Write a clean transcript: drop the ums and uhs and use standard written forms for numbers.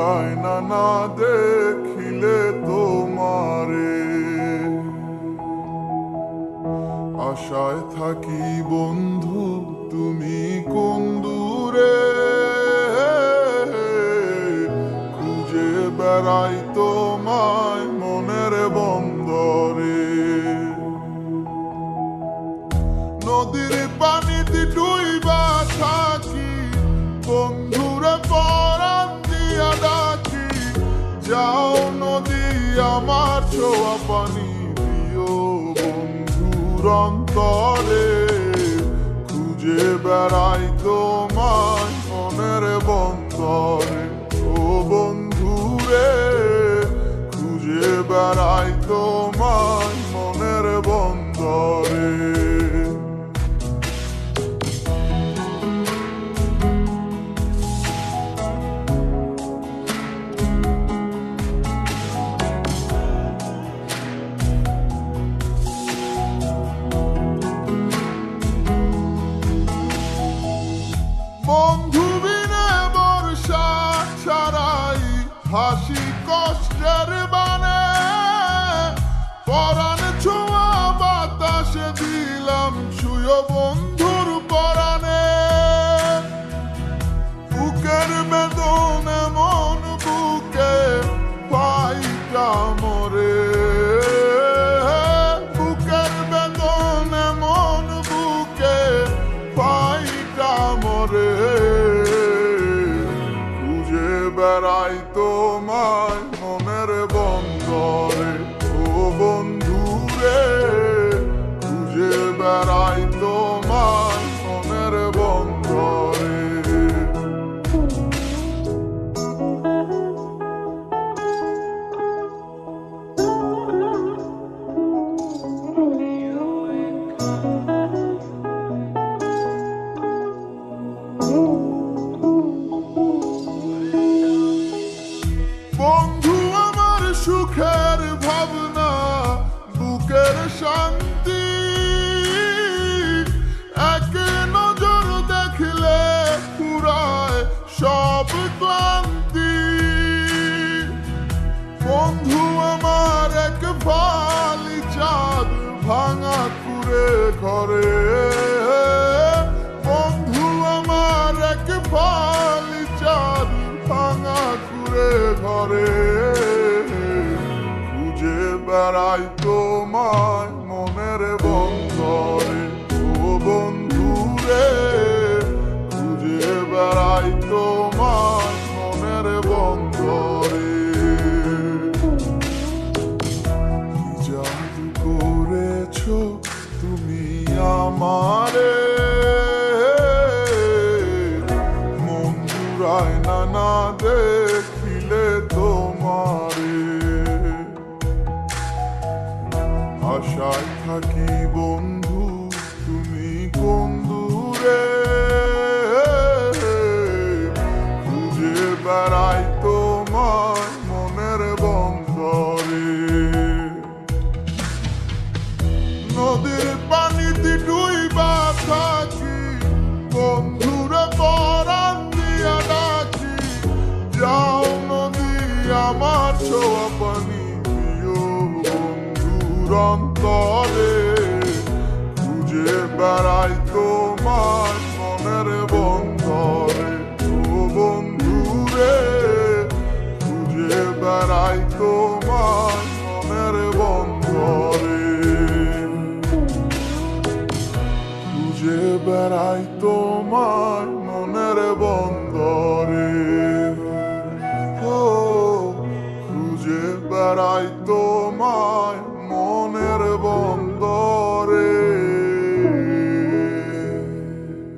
আয়না না দেখিলে তোমারে আশায় থাকি বন্ধু তুমি কোন দূরে খুঁজে বেড়াই তোমায় মনের বন্দরে নদীর পানিতে ডুইবা থাকি বন্ধুরে পরাণ দিয়া ডাকি যাও নদী আমার ছোঁয়া পানি দিও বন্ধুর অন্তরে খুঁজে বেড়াই তোমায় মনের বন্দরে ও বন্ধুরে খুঁজে বেড়াই তোমায় মনের বন্দরে বন্ধু বিনে বর্ষা ছাড়াই হাসি কষ্টের বানে পরাণ ছোঁয়া বাতাসে দিলাম ছুঁয় বন্ধুর পরাণে বুকের বেদনে মন বুকে পাইটা মরে বুকের বেদনে মন বুকে পাইটা মরে খুঁজে বেড়াই তোমায় মনের বন্দরে ও বন্ধুরে খুঁজে বেড়াই তোমায় মনের বন্দরে বন্ধু আমার সুখের ভাবনা বুকের শান্তি এক নজর দেখলে পুরায় সব ক্লান্তি বন্ধু আমার এক ফালি চাঁদ ভাঙা কুড়ে ঘরে বন্ধু আমার এক ফালি চাঁদ ভাঙা কুড়ে ঘরে খুঁজে বেড়াই তোমায় মনের বন্দরে ও বন্ধুরে খুঁজে বেড়াই তোমায় মনের বন্দরে কি জাদু করেছো তুমি আমারে মন জুড়ায় না দেখিলে তোমারে আশায় থাকি বন্ধু তুমি কোন দূরে খুঁজে বেড়াই তোমায় মনের বন্দরে নদীর পানিতে ডুইবা থাকি বন্ধুরে পরাণ দিয়া ডাকি যাও নদী আমার ছোঁয়া পানি দিও বন্ধুর অন্তরে খুঁজে বেড়াই তোমায় মনের বন্দরে ও বন্ধুরে খুঁজে বেড়াই তোমায় মনের বন্দরে খুঁজে বেড়াই তোমায় মনের বন্দরে ও খুঁজে বেড়াই